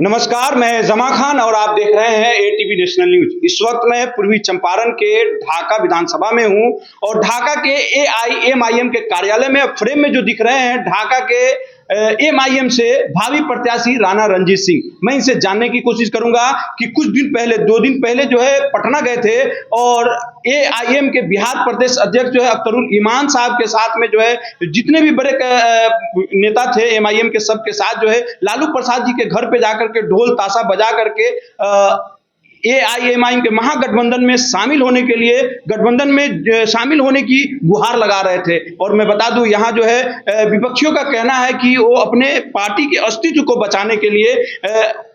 नमस्कार, मैं जमा खान और आप देख रहे हैं एटीवी नेशनल न्यूज। इस वक्त मैं पूर्वी चंपारण के ढाका विधानसभा में हूं और ढाका के एआईएमआईएम के कार्यालय में फ्रेम में जो दिख रहे हैं ढाका के एमआईएम से भावी प्रत्याशी राणा रणजीत सिंह। मैं इनसे जानने की कोशिश करूंगा कि कुछ दिन पहले 2 दिन पहले जो है पटना गए थे और एआईएम के बिहार प्रदेश अध्यक्ष जो है अख्तरुल ईमान साहब के साथ में जो है जितने भी बड़े नेता थे एमआईएम के सबके साथ जो है लालू प्रसाद जी के घर पे जाकर के ढोल ताशा बजा करके एआईएमआईएम के महागठबंधन में शामिल होने के लिए गठबंधन में शामिल होने की गुहार लगा रहे थे। और मैं बता दूं यहाँ जो है विपक्षियों का कहना है कि वो अपने पार्टी के अस्तित्व को बचाने के लिए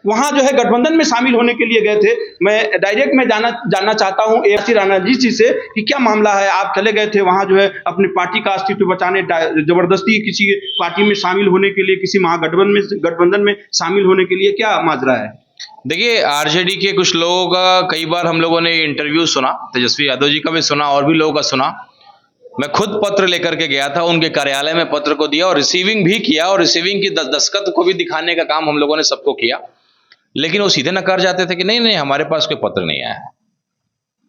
वहां जो है गठबंधन में शामिल होने के लिए गए थे। मैं डायरेक्ट में जानना चाहता हूं राणा जी से कि क्या मामला है, आप चले गए थे वहां जो है अपनी पार्टी का अस्तित्व बचाने, जबरदस्ती किसी पार्टी में शामिल होने के लिए, किसी गठबंधन में शामिल होने के लिए, क्या माजरा है? देखिए, आरजेडी के कुछ लोगों का कई बार हम लोगों ने इंटरव्यू सुना, तेजस्वी यादव जी का भी सुना और भी लोगों का सुना। मैं खुद पत्र लेकर के गया था, उनके कार्यालय में पत्र को दिया और रिसीविंग भी किया और रिसीविंग की दस्तखत को भी दिखाने का काम हम लोगों ने सबको किया, लेकिन वो सीधे नकार जाते थे कि नहीं नहीं हमारे पास कोई पत्र नहीं आया है।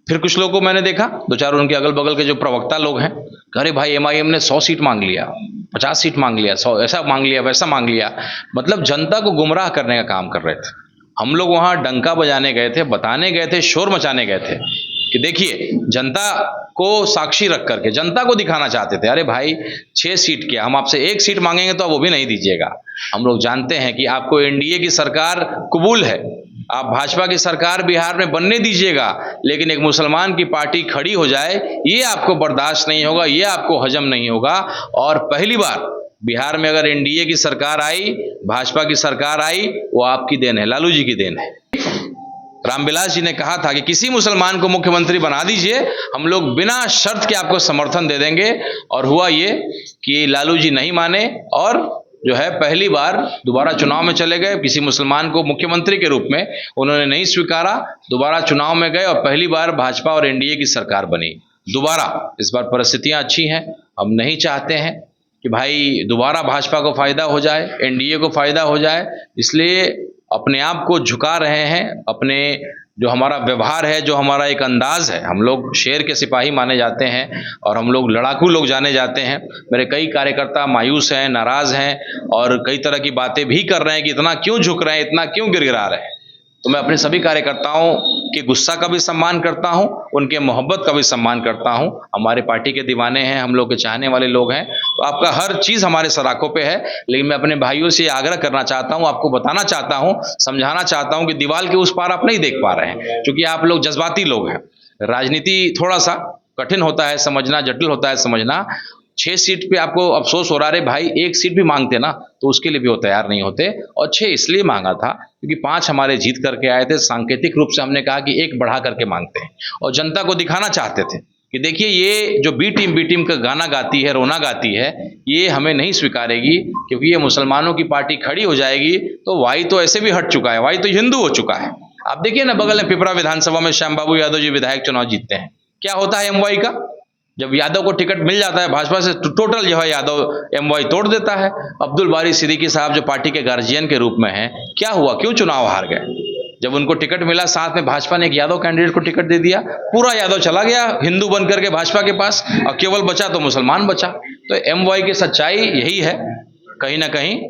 फिर कुछ लोगों को मैंने देखा, 2-4 उनके अगल बगल के जो प्रवक्ता लोग हैं, अरे भाई एमआईएम ने 100 सीट मांग लिया, 50 सीट मांग लिया, 100 ऐसा मांग लिया, वैसा मांग लिया, मतलब जनता को गुमराह करने का काम कर रहे थे। हम लोग वहां डंका बजाने गए थे, बताने गए थे, शोर मचाने गए थे कि देखिए जनता को साक्षी रख करके जनता को दिखाना चाहते थे। अरे भाई 6 सीट क्या, हम आपसे 1 सीट मांगेंगे तो आप वो भी नहीं दीजिएगा। हम लोग जानते हैं कि आपको एनडीए की सरकार कबूल है, आप भाजपा की सरकार बिहार में बनने दीजिएगा, लेकिन एक मुसलमान की पार्टी खड़ी हो जाए ये आपको बर्दाश्त नहीं होगा, ये आपको हजम नहीं होगा। और पहली बार बिहार में अगर एनडीए की सरकार आई, भाजपा की सरकार आई, वो आपकी देन है, लालू जी की देन है। रामविलास जी ने कहा था कि किसी मुसलमान को मुख्यमंत्री बना दीजिए, हम लोग बिना शर्त के आपको समर्थन दे देंगे। और हुआ ये कि लालू जी नहीं माने और जो है पहली बार दोबारा चुनाव में चले गए। किसी मुसलमान को मुख्यमंत्री के रूप में उन्होंने नहीं स्वीकारा, दोबारा चुनाव में गए और पहली बार भाजपा और एनडीए की सरकार बनी दोबारा। इस बार परिस्थितियां अच्छी हैं, हम नहीं चाहते हैं कि भाई दोबारा भाजपा को फायदा हो जाए, एनडीए को फायदा हो जाए, इसलिए अपने आप को झुका रहे हैं। अपने जो हमारा व्यवहार है, जो हमारा एक अंदाज है, हम लोग शेर के सिपाही माने जाते हैं और हम लोग लड़ाकू लोग जाने जाते हैं। मेरे कई कार्यकर्ता मायूस हैं, नाराज हैं और कई तरह की बातें भी कर रहे हैं कि इतना क्यों झुक रहे हैं, इतना क्यों गिड़गिड़ा रहे हैं। तो मैं अपने सभी कार्यकर्ताओं के गुस्सा का भी सम्मान करता हूं, उनके मोहब्बत का भी सम्मान करता हूं। हमारे पार्टी के दीवाने हैं, हम लोग के चाहने वाले लोग हैं, तो आपका हर चीज़ हमारे सराखों पे है। लेकिन मैं अपने भाइयों से आग्रह करना चाहता हूं, आपको बताना चाहता हूं, समझाना चाहता हूं कि दीवार के उस पार आप नहीं देख पा रहे हैं, क्योंकि आप लोग जज्बाती लोग हैं। राजनीति थोड़ा सा कठिन होता है समझना, जटिल होता है समझना। 6 सीट पे आपको अफसोस हो रहा है, भाई 1 सीट भी मांगते ना तो उसके लिए भी वो तैयार नहीं होते। और 6 इसलिए मांगा था क्योंकि 5 हमारे जीत करके आए थे। सांकेतिक रूप से हमने कहा कि 1 बढ़ा करके मांगते हैं और जनता को दिखाना चाहते थे कि देखिए ये जो बी टीम का गाना गाती है, रोना गाती है, ये हमें नहीं स्वीकारेगी, क्योंकि ये मुसलमानों की पार्टी खड़ी हो जाएगी तो वाई तो ऐसे भी हट चुका है, वाई तो हिंदू हो चुका है। आप देखिए ना, बगल में पिपरा विधानसभा में श्याम बाबू यादव जी विधायक चुनाव जीतते हैं, क्या होता है एमवाई का? जब यादव को टिकट मिल जाता है भाजपा से, टोटल जो है यादव एमवाई तोड़ देता है। अब्दुल बारी सिद्दीकी साहब जो पार्टी के गार्जियन के रूप में हैं, क्या हुआ, क्यों चुनाव हार गए? जब उनको टिकट मिला, साथ में भाजपा ने एक यादव कैंडिडेट को टिकट दे दिया, पूरा यादव चला गया हिंदू बन करके भाजपा के पास और केवल बचा तो मुसलमान बचा। तो एमवाई की सच्चाई यही है कहीं ना कहीं,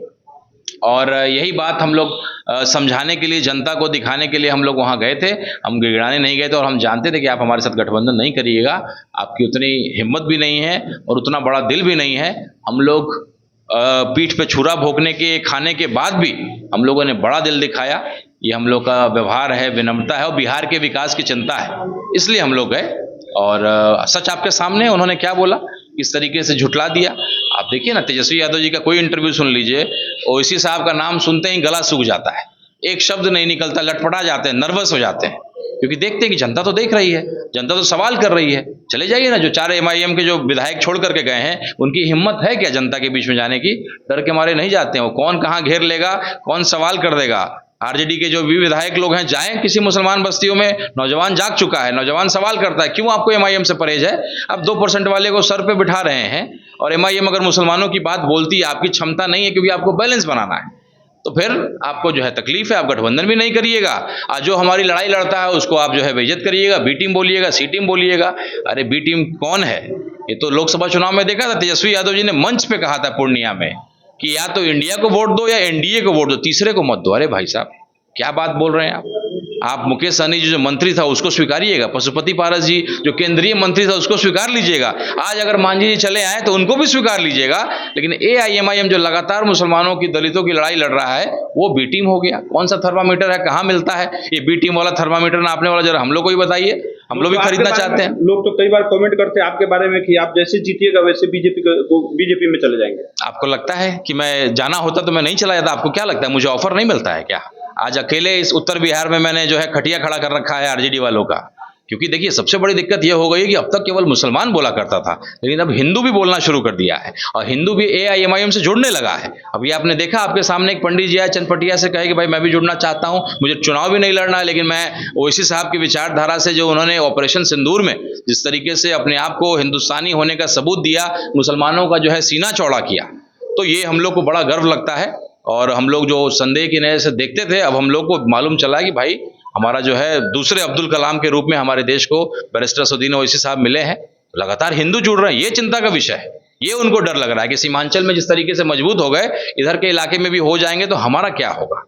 और यही बात हम लोग समझाने के लिए, जनता को दिखाने के लिए हम लोग वहां गए थे। हम गिड़गिड़ाने नहीं गए थे और हम जानते थे कि आप हमारे साथ गठबंधन नहीं करिएगा, आपकी उतनी हिम्मत भी नहीं है और उतना बड़ा दिल भी नहीं है। हम लोग पीठ पे छुरा भोंकने के खाने के बाद भी हम लोगों ने बड़ा दिल दिखाया। ये हम लोग का व्यवहार है, विनम्रता है और बिहार के विकास की चिंता है, इसलिए हम लोग गए। और सच आपके सामने उन्होंने क्या बोला, किस तरीके से झुठला दिया। आप देखिए ना, तेजस्वी यादव जी का कोई इंटरव्यू सुन लीजिए, ओवैसी साहब का नाम सुनते ही गला सूख जाता है, एक शब्द नहीं निकलता, लटपटा जाते हैं, नर्वस हो जाते हैं, क्योंकि देखते हैं कि जनता तो देख रही है, जनता तो सवाल कर रही है। चले जाइए ना, जो 4 एमआईएम के जो विधायक छोड़ करके गए हैं, उनकी हिम्मत है क्या जनता के बीच में जाने की? डर के मारे नहीं जाते हैं। वो कौन कहाँ घेर लेगा, कौन सवाल कर देगा। आरजेडी के जो भी विधायक लोग हैं, जाएं किसी मुसलमान बस्तियों में, नौजवान जाग चुका है, नौजवान सवाल करता है क्यों आपको एमआईएम से परहेज है? आप 2% वाले को सर पे बिठा रहे हैं और एमआईएम अगर मुसलमानों की बात बोलती है, आपकी क्षमता नहीं है क्योंकि आपको बैलेंस बनाना है। तो फिर आपको जो है तकलीफ है, आप गठबंधन भी नहीं करिएगा, और जो हमारी लड़ाई लड़ता है उसको आप जो है बेइज्जत करिएगा, बी टीम बोलिएगा, सी टीम बोलिएगा। अरे बी टीम कौन है? ये तो लोकसभा चुनाव में देखा था, तेजस्वी यादव जी ने मंच पे कहा था पूर्णिया में कि या तो इंडिया को वोट दो या एनडीए को वोट दो, तीसरे को मत दो। अरे भाई साहब, क्या बात बोल रहे हैं आप मुकेश सहनी जी जो मंत्री था उसको स्वीकारिएगा, पशुपति पारस जी जो केंद्रीय मंत्री था उसको स्वीकार लीजिएगा, आज अगर मांझी जी चले आए तो उनको भी स्वीकार लीजिएगा, लेकिन एआईएमआईएम जो लगातार मुसलमानों की, दलितों की लड़ाई लड़ रहा है वो बी टीम हो गया। कौन सा थर्मामीटर है, कहाँ मिलता है ये बी टीम वाला थर्मामीटर नापने वाला? जरा हम लोग को ही बताइए, हम लोग भी खरीदना चाहते हैं। लोग तो कई बार कमेंट करते हैं आपके बारे में कि आप जैसे जीतिएगा वैसे बीजेपी में चले जाएंगे। आपको लगता है कि मैं जाना होता तो मैं नहीं चला जाता? आपको क्या लगता है मुझे ऑफर नहीं मिलता है क्या? आज अकेले इस उत्तर बिहार में मैंने जो है खटिया खड़ा कर रखा है आरजेडी वालों का, क्योंकि देखिए सबसे बड़ी दिक्कत यह हो गई है कि अब तक केवल मुसलमान बोला करता था, लेकिन अब हिंदू भी बोलना शुरू कर दिया है, और हिंदू भी एआईएमआईएम से जुड़ने लगा है। अभी आपने देखा, आपके सामने एक पंडित जी आए चंदपटिया से, कहे कि भाई मैं भी जुड़ना चाहता हूं, मुझे चुनाव भी नहीं लड़ना है, लेकिन मैं ओवैसी साहब की विचारधारा से, जो उन्होंने ऑपरेशन सिंदूर में जिस तरीके से अपने आप को हिंदुस्तानी होने का सबूत दिया, मुसलमानों का जो है सीना चौड़ा किया, तो ये हम लोग को बड़ा गर्व लगता है। और हम लोग जो संदेह की नज़र से देखते थे, अब हम लोग को मालूम चला कि भाई हमारा जो है दूसरे अब्दुल कलाम के रूप में हमारे देश को बैरिस्टर असदुद्दीन ओवैसी साहब मिले हैं। लगातार हिंदू जुड़ रहे हैं, ये चिंता का विषय है। ये उनको डर लग रहा है कि सीमांचल में जिस तरीके से मजबूत हो गए, इधर के इलाके में भी हो जाएंगे तो हमारा क्या होगा।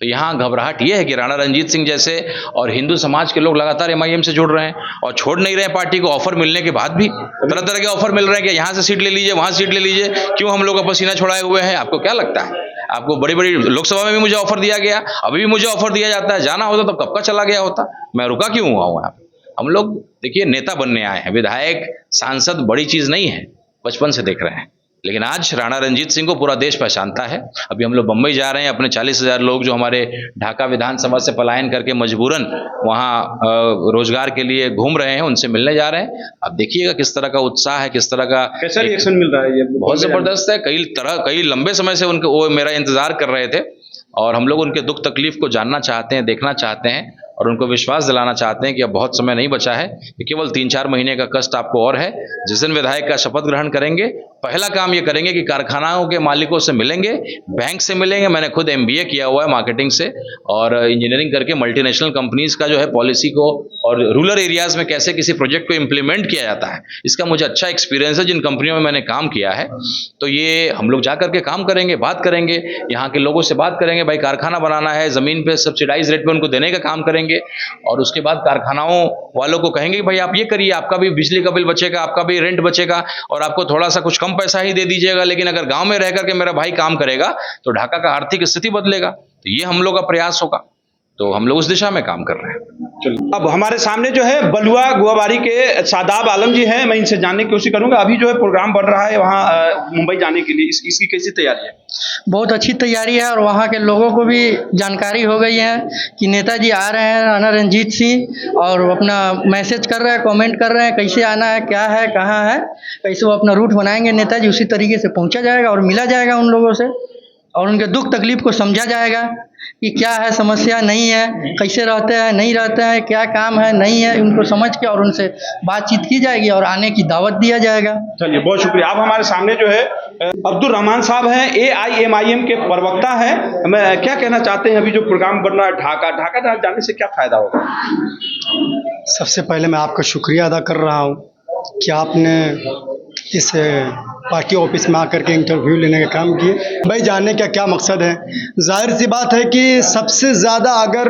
तो यहाँ घबराहट ये है कि राणा रंजीत सिंह जैसे और हिंदू समाज के लोग लगातार एमआईएम से जुड़ रहे हैं और छोड़ नहीं रहे हैं पार्टी को। ऑफर मिलने के बाद भी तरह तरह के ऑफर मिल रहे हैं कि यहाँ से सीट ले लीजिए, वहाँ सीट ले लीजिए। क्यों हम लोग का पसीना छुड़ाए हुए हैं? आपको क्या लगता है? आपको बड़ी बड़ी लोकसभा में भी मुझे ऑफर दिया गया, अभी भी मुझे ऑफर दिया जाता है। जाना होता तो कब का चला गया होता, मैं रुका क्यों हुआ हूँ यहाँ? हम लोग देखिए नेता बनने आए हैं, विधायक सांसद बड़ी चीज नहीं है, बचपन से देख रहे हैं। लेकिन आज राणा रंजीत सिंह को पूरा देश पहचानता है। अभी हम लोग बम्बई जा रहे हैं, अपने 40,000 लोग जो हमारे ढाका विधानसभा से पलायन करके मजबूरन वहाँ रोजगार के लिए घूम रहे हैं, उनसे मिलने जा रहे हैं। अब देखिएगा किस तरह का उत्साह है, किस तरह का कैसा रिएक्शन मिल रहा है। ये बहुत जबरदस्त है। कई लंबे समय से उनके वो मेरा इंतजार कर रहे थे, और हम लोग उनके दुख तकलीफ को जानना चाहते हैं, देखना चाहते हैं, और उनको विश्वास दिलाना चाहते हैं कि अब बहुत समय नहीं बचा है, कि केवल 3-4 महीने का कष्ट आपको और है। जिस दिन विधायक का शपथ ग्रहण करेंगे, पहला काम ये करेंगे कि कारखानाओं के मालिकों से मिलेंगे, बैंक से मिलेंगे। मैंने खुद MBA किया हुआ है मार्केटिंग से, और इंजीनियरिंग करके मल्टीनेशनल कंपनीज का जो है पॉलिसी को और रूरल एरियाज में कैसे किसी प्रोजेक्ट को इम्प्लीमेंट किया जाता है, इसका मुझे अच्छा एक्सपीरियंस है। जिन कंपनियों में मैंने काम किया है, तो ये हम लोग जा करके काम करेंगे, बात करेंगे, यहाँ के लोगों से बात करेंगे। भाई कारखाना बनाना है, जमीन पे सब्सिडाइज रेट पे उनको देने का काम करेंगे, और उसके बाद कारखानाओं वालों को कहेंगे कि भाई आप ये करिए, आपका भी बिजली का बिल बचेगा, आपका भी रेंट बचेगा, और आपको थोड़ा सा कुछ कम पैसा ही दे दीजिएगा, लेकिन अगर गांव में रह करके मेरा भाई काम करेगा तो ढाका का आर्थिक स्थिति बदलेगा। तो ये हम लोग का प्रयास होगा, तो हम लोग उस दिशा में काम कर रहे हैं। चलिए, अब हमारे सामने जो है बलुआ गुआबारी के शादाब आलम जी हैं, मैं इनसे जानने की कोशिश करूंगा। अभी जो है प्रोग्राम बढ़ रहा है वहाँ मुंबई जाने के लिए, इसकी कैसी तैयारी है? बहुत अच्छी तैयारी है, और वहाँ के लोगों को भी जानकारी हो गई है कि नेताजी आ रहे हैं, राणा रंजीत सिंह, और अपना मैसेज कर रहे हैं, कमेंट कर रहे हैं कैसे आना है, क्या है, कहाँ है, कैसे वो अपना रूट बनाएंगे नेताजी, उसी तरीके से पहुँचा जाएगा और मिला जाएगा उन लोगों से, और उनके दुख तकलीफ को समझा जाएगा कि क्या है, समस्या नहीं है, कैसे रहते हैं, नहीं रहते हैं, क्या काम है, नहीं है, उनको समझ के और उनसे बातचीत की जाएगी और आने की दावत दिया जाएगा। चलिए, बहुत शुक्रिया। अब हमारे सामने जो है अब्दुल रहमान साहब हैं, AIMIM के प्रवक्ता हैं। मैं क्या कहना चाहते हैं, अभी जो प्रोग्राम बन रहा है ढाका जाने से क्या फायदा होगा? सबसे पहले मैं आपका शुक्रिया अदा कर रहा हूँ कि आपने इस पार्टी ऑफिस में आकर के इंटरव्यू लेने का काम किए। भाई जानने का क्या मकसद है? जाहिर सी बात है कि सबसे ज़्यादा अगर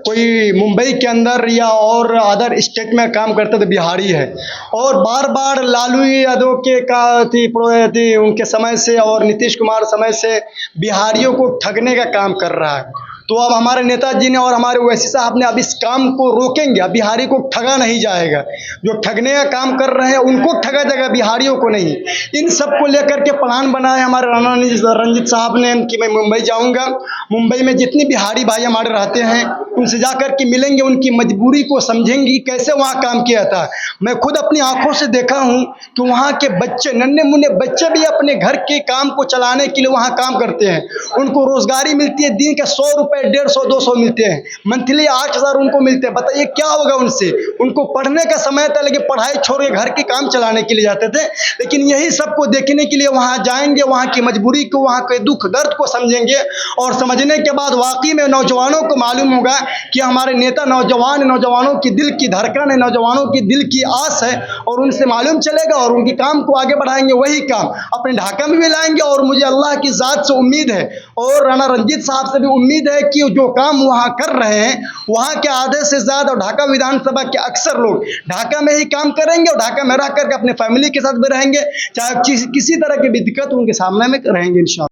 कोई मुंबई के अंदर या और अदर स्टेट में काम करता तो बिहारी है, और बार बार लालू यादव के उनके समय से और नीतीश कुमार समय से बिहारियों को ठगने का काम कर रहा है। तो अब हमारे नेताजी ने और हमारे ओवैसी साहब ने अब इस काम को रोकेंगे। अब बिहारी को ठगा नहीं जाएगा, जो ठगने का काम कर रहे हैं उनको ठगा जाएगा, बिहारियों को नहीं। इन सब को लेकर के प्लान बनाया हमारे राणा रंजीत साहब ने कि मैं मुंबई जाऊंगा, मुंबई में जितने बिहारी भाई हमारे रहते हैं उनसे जाकर के मिलेंगे, उनकी मजबूरी को समझेंगे कि कैसे वहाँ काम किया जाता है। मैं खुद अपनी आंखों से देखा हूँ कि वहाँ के बच्चे, नन्हे मुन्ने बच्चे भी अपने घर के काम को चलाने के लिए वहाँ काम करते हैं। उनको रोजगारी मिलती है, दिन का 100 रुपये रुपए 150-200 मिलते हैं, मंथली 8,000 उनको मिलते हैं। बताइए क्या होगा उनसे? उनको पढ़ने का समय था, लेकिन पढ़ाई छोड़ के घर के काम चलाने के लिए जाते थे। लेकिन यही सबको देखने के लिए वहाँ जाएंगे, वहाँ की मजबूरी को, वहाँ के दुख दर्द को समझेंगे, और समझने के बाद वाकई में नौजवानों को मालूम होगा कि हमारे नेता नौजवान, नौजवानों की दिल की धड़कन है, नौजवानों की दिल की आस है, और उनसे मालूम चलेगा और उनके काम को आगे बढ़ाएंगे। वही काम अपने ढाका में भी लाएंगे, और मुझे अल्लाह की ज़ात से उम्मीद है और राणा रंजीत साहब से भी उम्मीद है कि जो काम वहाँ कर रहे हैं, वहाँ के आधे से ज़्यादा और ढाका विधानसभा के अक्सर लोग ढाका में ही काम करेंगे, और ढाका में रह करके अपने फैमिली के साथ भी रहेंगे, चाहे किसी तरह की भी दिक्कत उनके सामने में रहेंगे इंशाअल्लाह।